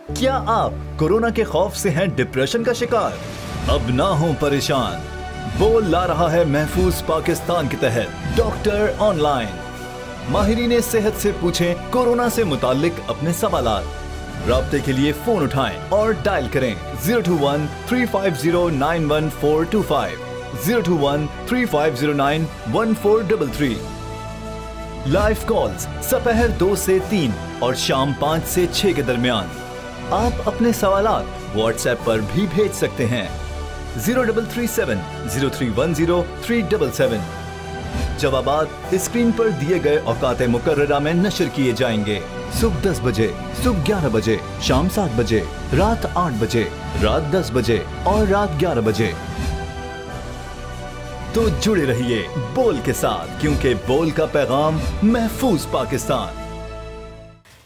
क्या आप कोरोना के खौफ से हैं डिप्रेशन का शिकार? अब ना हो परेशान। बोल ला रहा है महफूज पाकिस्तान के तहत डॉक्टर ऑनलाइन। माहिरीन सेहत से पूछें कोरोना से मुतालिक अपने सवालात। राब्ते के लिए फोन उठाएं और डायल करें 021-350-91425, 021-3509-1433। लाइव कॉल्स दोपहर 2 से 3 और शाम 5 से 6 के दरमियान। आप अपने सवालात व्हाट्सएप पर भी भेज सकते हैं 0337-0310-377। जवाबात स्क्रीन पर दिए गए औकात मुकर्ररा में नशर किए जाएंगे। सुबह 10 बजे, सुबह 11 बजे, शाम 7 बजे, रात 8 बजे, रात 10 बजे और रात 11 बजे। तो जुड़े रहिए बोल के साथ, क्योंकि बोल का पैगाम महफूज पाकिस्तान।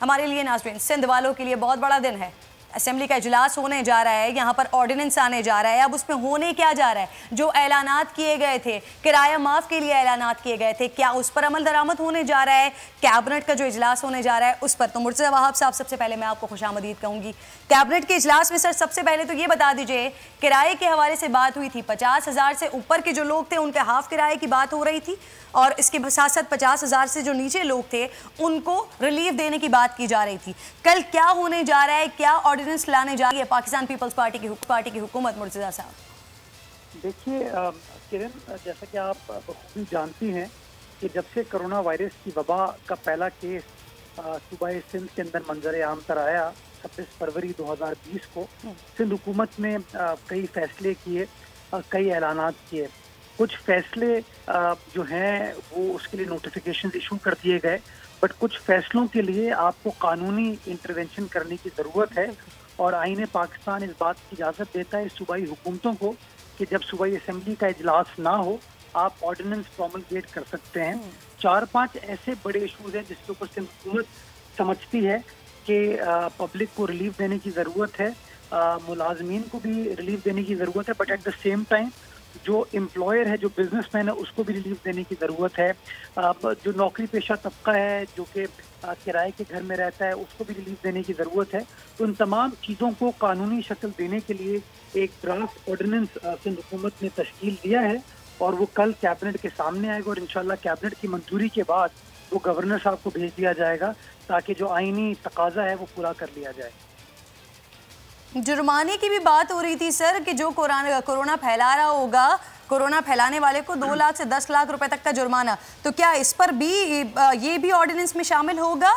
हमारे लिए नाज़रीन, सिंध वालों के लिए बहुत बड़ा दिन है। असेंबली का इजलास होने जा रहा है, यहाँ पर ऑर्डिनेंस आने जा रहा है। अब उसमें होने क्या जा रहा है? जो ऐलानात किए गए थे, किराया माफ़ के लिए ऐलानात किए गए थे, क्या उस पर अमल दरामद होने जा रहा है? कैबिनेट का जो इजलास होने जा रहा है उस पर तो मुर्तज़ा वहाब साहब, सबसे पहले मैं आपको खुशामदीद कहूँगी। कैबिनेट के इजलास में सर सबसे पहले तो ये बता दीजिए, किराए के हवाले से बात हुई थी। 50,000 से ऊपर के जो लोग थे उनके हाफ किराए की बात हो रही थी, और इसके साथ साथ 50,000 से जो नीचे लोग थे उनको रिलीफ देने की बात की जा रही थी। कल क्या होने जा रहा है? क्या ऑर्डिनेंस लाने जा रही है पाकिस्तान पीपल्स पार्टी की हुकूमत? मुर्तज़ा साहब देखिए किरण, जैसा कि आप बखूबी जानती हैं कि जब से कोरोना वायरस की वबा का पहला केस सूबाए सिंध के अंदर मंजर आम पर आया 26 फरवरी 2020 को, सिंध हुकूमत ने कई फैसले किए, कई ऐलानात किए। कुछ फैसले जो हैं वो उसके लिए नोटिफिकेशन इशू कर दिए गए, बट कुछ फैसलों के लिए आपको कानूनी इंटरवेंशन करने की ज़रूरत है। और आईन पाकिस्तान इस बात की इजाज़त देता है सूबाई हुकूमतों को कि जब सूबाई असम्बली का इजलास ना हो आप ऑर्डिनेंस प्रोमलगेट कर सकते हैं। 4-5 ऐसे बड़े इशूज़ हैं जिसके ऊपर सिंध हुकूमत समझती है कि पब्लिक को रिलीफ देने की ज़रूरत है, मुलाजमीन को भी रिलीफ देने की ज़रूरत है, but at the same time जो एम्प्लॉयर है, जो बिजनेसमैन है, उसको भी रिलीफ देने की ज़रूरत है। जो नौकरी पेशा तबका है जो कि किराए के घर में रहता है, उसको भी रिलीफ देने की ज़रूरत है। तो इन तमाम चीज़ों को कानूनी शक्ल देने के लिए एक ड्राफ्ट ऑर्डिनेंस सिंध हुकूमत ने तश्कील दिया है और वो कल कैबिनेट के सामने आएगा और इंशाल्लाह कैबिनेट की मंजूरी के बाद वो गवर्नर साहब को भेज दिया जाएगा ताकि जो आईनी तकाजा है वो पूरा कर लिया जाए। जुर्माने की भी बात हो रही थी सर कि जो कोरोना फैला रहा होगा, कोरोना फैलाने वाले को 2 लाख से 10 लाख रुपए तक का जुर्माना, तो क्या इस पर भी ये भी ऑर्डिनेंस में शामिल होगा?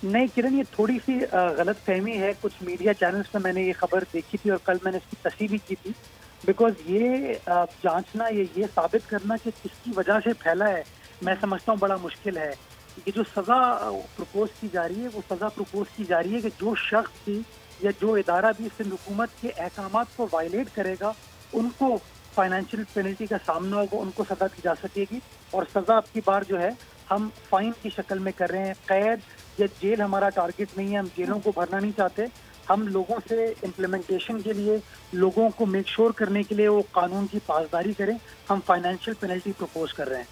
नहीं किरण, ये थोड़ी सी गलत फहमी है। कुछ मीडिया चैनल्स पे मैंने ये खबर देखी थी और कल मैंने इसकी तस्दीक भी की थी। बिकॉज ये जांचना, ये साबित करना कि किसकी वजह से फैला है, मैं समझता हूँ बड़ा मुश्किल है। ये जो सज़ा प्रपोज की जा रही है वो सज़ा प्रपोज की जा रही है कि जो शख्स भी या जो इदारा भी सिंध हुकूमत के अहकामात को वायलेट करेगा उनको फाइनेंशियल पेनल्टी का सामना होगा, उनको सज़ा दी जा सकेगी। और सज़ा अब की बार जो है हम फाइन की शक्ल में कर रहे हैं। कैद या जेल हमारा टारगेट नहीं है, हम जेलों को भरना नहीं चाहते। हम लोगों से इम्प्लीमेंटेशन के लिए, लोगों को मेक श्योर करने के लिए वो कानून की पासदारी करें, हम फाइनेंशियल पेनल्टी प्रपोज कर रहे हैं।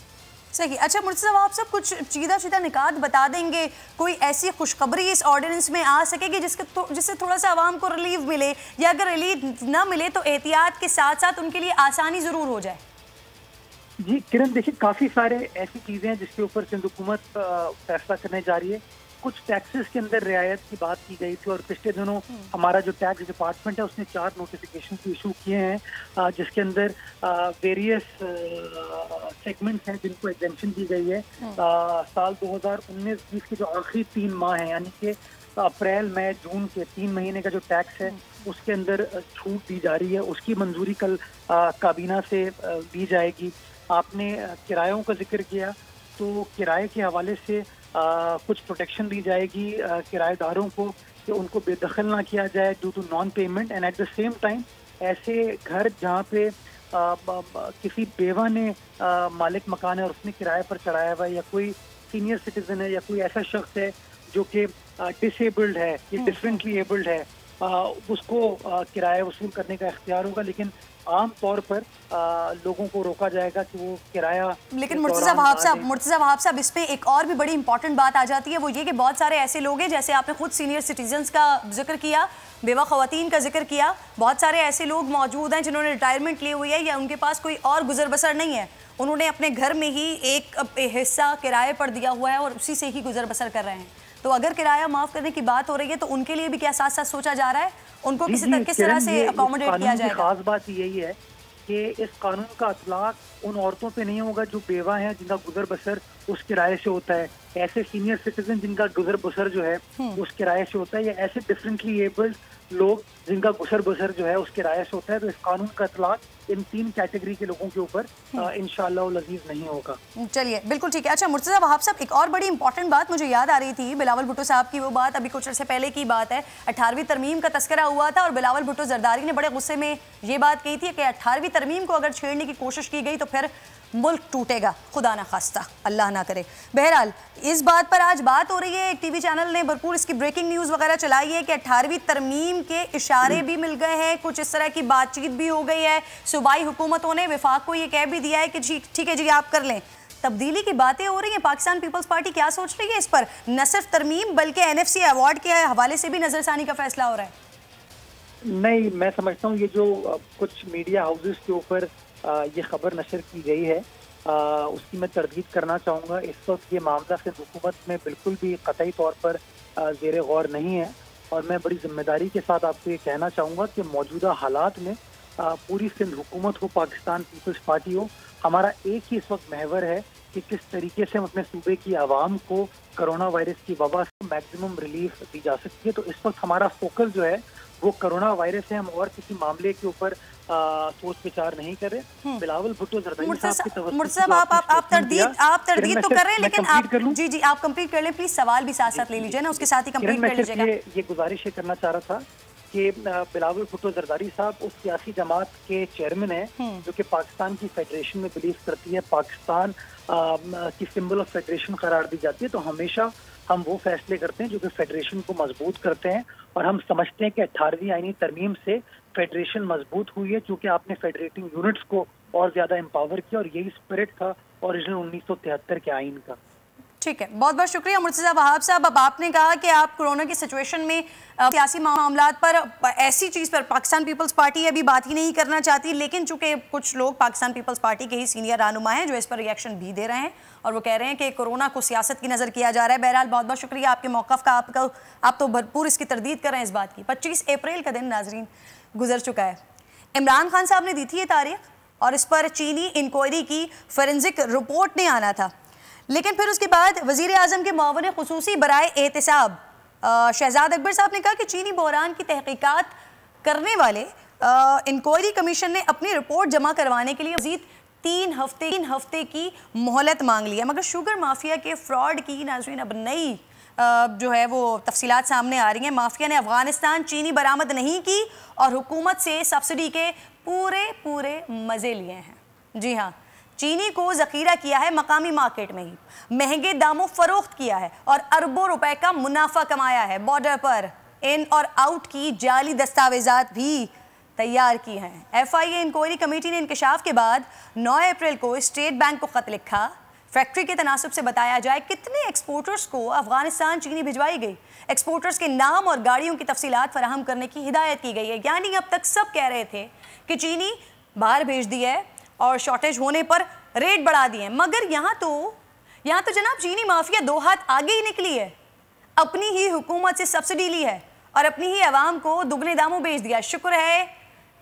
सही। अच्छा मुर्तज़ा, आप सब कुछ चीदा निकात बता देंगे? कोई ऐसी खुशखबरी इस ऑर्डिनेंस में आ सकेगी जिससे थोड़ा सा आवाम को रिलीफ मिले, या अगर रिलीफ ना मिले तो एहतियात के साथ साथ उनके लिए आसानी ज़रूर हो जाए? जी किरण, देखिए काफ़ी सारे ऐसी चीज़ें हैं जिसके ऊपर सिंध हुकूमत फैसला करने जा रही है। कुछ टैक्सेस के अंदर रियायत की बात की गई थी और पिछले दिनों हमारा जो टैक्स डिपार्टमेंट है उसने 4 नोटिफिकेशन इशू किए हैं, जिसके अंदर वेरियस सेगमेंट्स हैं जिनको एग्जेम्पशन दी गई है। साल 2019-20 के जो आखिरी 3 माह हैं, यानी कि अप्रैल, मई, जून के 3 महीने का जो टैक्स है उसके अंदर छूट दी जा रही है। उसकी मंजूरी कल काबीना से दी जाएगी। आपने किरायों का जिक्र किया, तो किराए के हवाले से कुछ प्रोटेक्शन दी जाएगी किराएदारों को कि उनको बेदखल ना किया जाए due to non payment. And at the same time ऐसे घर जहाँ पे किसी बेवा ने मालिक मकान है और उसने किराए पर चढ़ाया हुआ है, या कोई सीनियर सिटीजन है, या कोई ऐसा शख्स है जो कि डिसेबल्ड है या डिफरेंटली एबल्ड है, उसको किराया वसूल करने का इख्तियार होगा। लेकिन आम तौर पर लोगों को रोका जाएगा कि वो किराया। लेकिन मुर्तज़ा वहाब साहब इसमें एक और भी बड़ी इंपॉर्टेंट बात आ जाती है, वो ये कि बहुत सारे ऐसे लोग हैं, जैसे आपने खुद सीनियर सिटीजन्स का जिक्र किया, बेवा ख़वातीन का जिक्र किया, बहुत सारे ऐसे लोग मौजूद हैं जिन्होंने रिटायरमेंट ली हुई है या उनके पास कोई और गुजर बसर नहीं है, उन्होंने अपने घर में ही एक हिस्सा किराए पर दिया हुआ है और उसी से ही गुजर बसर कर रहे हैं। तो अगर किराया माफ़ करने की बात हो रही है तो उनके लिए भी क्या साथ साथ सोचा जा रहा है, उनको किस तरह से अकोमोडेट किया जाएगा? खास बात यही है कि इस कानून का इतलाक उन औरतों पे नहीं होगा जो बेवा हैं, जिनका गुजर बसर उस किराए से होता है, ऐसे सीनियर सिटीजन जिनका गुजर बसर जो है उस किराए से होता है, या ऐसे डिफरेंटली एबल्ड लोग जिनका गुजर बसर जो है उस किराए से होता है। तो इस कानून का इतलाक इन 3 कैटेगरी के लोगों के ऊपर इंशाअल्लाह अज़ीज़ नहीं होगा। चलिए, बिल्कुल ठीक है। अच्छा मुर्तज़ा वहाब साहब, एक और बड़ी इंपॉर्टेंट बात मुझे याद आ रही थी, बिलावल भुट्टो साहब की वो बात, अभी कुछ अर्से पहले की बात है, 18वीं तरमीम का तस्करा हुआ था और बिलावल भुट्टो जरदारी ने बड़े गुस्से में ये बात कही थी कि 18वीं तरमीम को अगर छेड़ने की कोशिश की गई तो फिर मुल्क टूटेगा, खुदा ना खास्ता, अल्लाह ना करे। बहरहाल इस बात पर आज बात हो रही है, एक टीवी चैनल ने भरपूर इसकी ब्रेकिंग न्यूज़ वगैरह चलाई है कि 18वीं तरमीम के इशारे भी मिल गए हैं, कुछ इस तरह की बातचीत भी हो गई है। सूबाई हुकूमतों ने विफाक को ये कह भी दिया है कि ठीक है जी आप कर लें। तब्दीली की बातें हो रही हैं, पाकिस्तान पीपल्स पार्टी क्या सोच रही है इस पर? न सिर्फ तरमीम बल्कि NFC अवार्ड के हवाले से भी नजरसानी का फैसला हो रहा है। नहीं, मैं समझता हूँ ये जो कुछ मीडिया हाउसेस के ऊपर ये खबर नशर की गई है उसकी मैं तरदीद करना चाहूँगा। इस वक्त ये मामला सिंध हुकूमत में बिल्कुल भी कतई तौर पर ज़ेर गौर नहीं है और मैं बड़ी जिम्मेदारी के साथ आपको ये कहना चाहूँगा कि मौजूदा हालात में पूरी सिंध हुकूमत हो, पाकिस्तान पीपल्स पार्टी हो, हमारा एक ही इस वक्त महवर है कि किस तरीके से हम अपने सूबे की आवाम को कोरोना वायरस की वबा से मैक्सिमम रिलीफ दी जा सकती है। तो इस वक्त हमारा फोकस जो है वो कोरोना वायरस है, हम और किसी मामले के ऊपर सोच विचार नहीं कर रहे। बिलावल भुट्टो जरदारी साहब की मुर्तज़ा आप तरदीद तो कर रहे हैं, लेकिन आप जी आप कंप्लीट कर लें प्लीज, सवाल भी साथ साथ ले लीजिए ना, उसके साथ ही कंप्लीट कर लीजिएगा। ये गुजारिश करना चाह रहा था कि बिलावल भुट्टो जरदारी साहब उस सियासी जमात के चेयरमैन हैं जो कि पाकिस्तान की फेडरेशन में बिलीव करती है, पाकिस्तान की सिंबल ऑफ फेडरेशन करार दी जाती है। तो हमेशा हम वो फैसले करते हैं जो कि फेडरेशन को मजबूत करते हैं और हम समझते हैं कि 18वीं आईनी तरमीम से फेडरेशन मजबूत हुई है क्योंकि आपने फेडरेटिंग यूनिट्स को और ज्यादा एम्पावर किया और यही स्पिरिट था ओरिजिनल 1973 के आइन का। ठीक है, बहुत बहुत शुक्रिया मुर्तज़ा वहाब साहब। अब आपने कहा कि आप कोरोना की सिचुएशन में सियासी मामलात पर ऐसी चीज़ पर पाकिस्तान पीपल्स पार्टी अभी बात ही नहीं करना चाहती, लेकिन चूंकि कुछ लोग पाकिस्तान पीपल्स पार्टी के ही सीनियर रहनुमा हैं जो इस पर रिएक्शन भी दे रहे हैं और वो कह रहे हैं कि कोरोना को सियासत की नज़र किया जा रहा है। बहरहाल बहुत बहुत शुक्रिया आपके मौक़िफ़ का, आप तो भरपूर इसकी तरदीद कर रहे हैं इस बात की। 25 अप्रैल का दिन नाजरीन गुजर चुका है। इमरान खान साहब ने दी थी ये तारीख और इस पर चीनी इंक्वायरी की फोरेंसिक रिपोर्ट ने आना था, लेकिन फिर उसके बाद वज़ीर आज़म के मुआविन ख़ुसूसी बराए एहतिसाब शहजाद अकबर साहब ने कहा कि चीनी बहरान की तहकीकात करने वाले इंक्वायरी कमीशन ने अपनी रिपोर्ट जमा करवाने के लिए मज़ीद 3 हफ्ते की मोहलत मांग लिया। मगर शुगर माफिया के फ्रॉड की नाज़रीन अब नई जो है वो तफसीलात सामने आ रही हैं। माफिया ने अफगानिस्तान चीनी बरामद नहीं की और हुकूमत से सब्सिडी के पूरे मज़े लिए हैं। जी हाँ, चीनी को ज़ख़ीरा किया है मकामी मार्केट में ही, महंगे दामों फ़रोख्त किया है और अरबों रुपए का मुनाफा कमाया है। बॉर्डर पर इन और आउट की जाली दस्तावेज़ात भी तैयार की हैं। FIA इंक्वायरी कमेटी ने इंकशाफ के बाद 9 अप्रैल को स्टेट बैंक को ख़त लिखा, फैक्ट्री के तनासुब से बताया जाए कितने एक्सपोर्टर्स को अफगानिस्तान चीनी भिजवाई गई, एक्सपोर्टर्स के नाम और गाड़ियों की तफसीलात फराहम करने की हिदायत की गई है। यानी अब तक सब कह रहे थे कि चीनी बाहर भेज दी है और शॉर्टेज होने पर रेट बढ़ा दिए, मगर यहाँ तो जनाब चीनी माफिया 2 हाथ आगे ही निकली है। अपनी ही हुकूमत से सब्सिडी ली है और अपनी ही आवाम को दुगने दामों बेच दिया। शुक्र है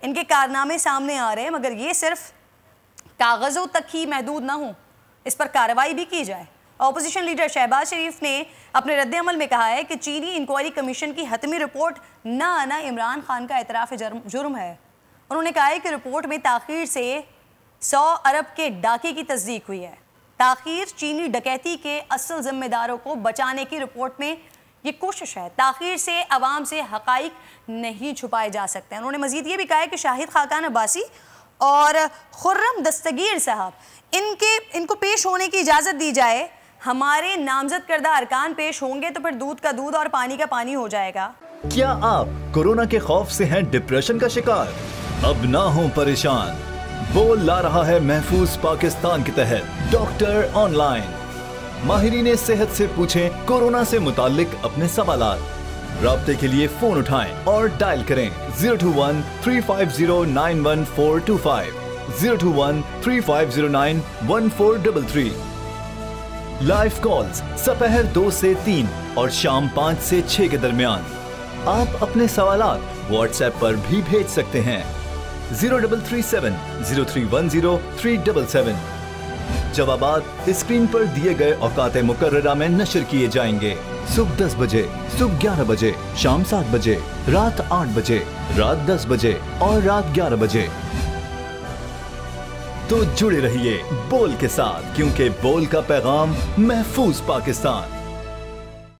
इनके कारनामे सामने आ रहे हैं, मगर ये सिर्फ कागज़ों तक ही महदूद ना हो, इस पर कार्रवाई भी की जाए। अपोजिशन लीडर शहबाज शरीफ ने अपने रद्द अमल में कहा है कि चीनी इंक्वायरी कमीशन की हतमी रिपोर्ट ना आना इमरान खान का एतराफ़ जुर्म है। उन्होंने कहा है कि रिपोर्ट में ताख़ीर से 100 अरब के डाके की तस्दीक हुई है। ताख़ीर चीनी डकैती के असल जिम्मेदारों को बचाने की रिपोर्ट में ये कोशिश है। ताख़ीर से अवाम से हक़ाइक़ नहीं छुपाए जा सकते हैं। उन्होंने मज़ीद ये भी कहा है कि शाहिद खाकान अब्बासी और खुर्रम दस्तगीर साहब इनको पेश होने की इजाज़त दी जाए। हमारे नामजद करदा अरकान पेश होंगे तो फिर दूध का दूध और पानी का पानी हो जाएगा। क्या आप कोरोना के खौफ से हैं डिप्रेशन का शिकार? अब ना हो परेशान, बोल ला रहा है महफूज पाकिस्तान के तहत डॉक्टर ऑनलाइन। माहिरीन सेहत से पूछें कोरोना से मुताल्लिक अपने सवालात। राब्ते के लिए फोन उठाएं और डायल करें 021-350-91425, 021-3509-1433। लाइव कॉल्स दोपहर 2 से 3 और शाम 5 से 6 के दरमियान। आप अपने सवालात व्हाट्सएप पर भी भेज सकते हैं 0337-0310-377। जवाबात स्क्रीन पर दिए गए औकात मुकर्ररा में नशर किए जाएंगे। सुबह 10 बजे, सुबह 11 बजे, शाम 7 बजे, रात 8 बजे, रात 10 बजे और रात 11 बजे। तो जुड़े रहिए बोल के साथ, क्योंकि बोल का पैगाम महफूज पाकिस्तान।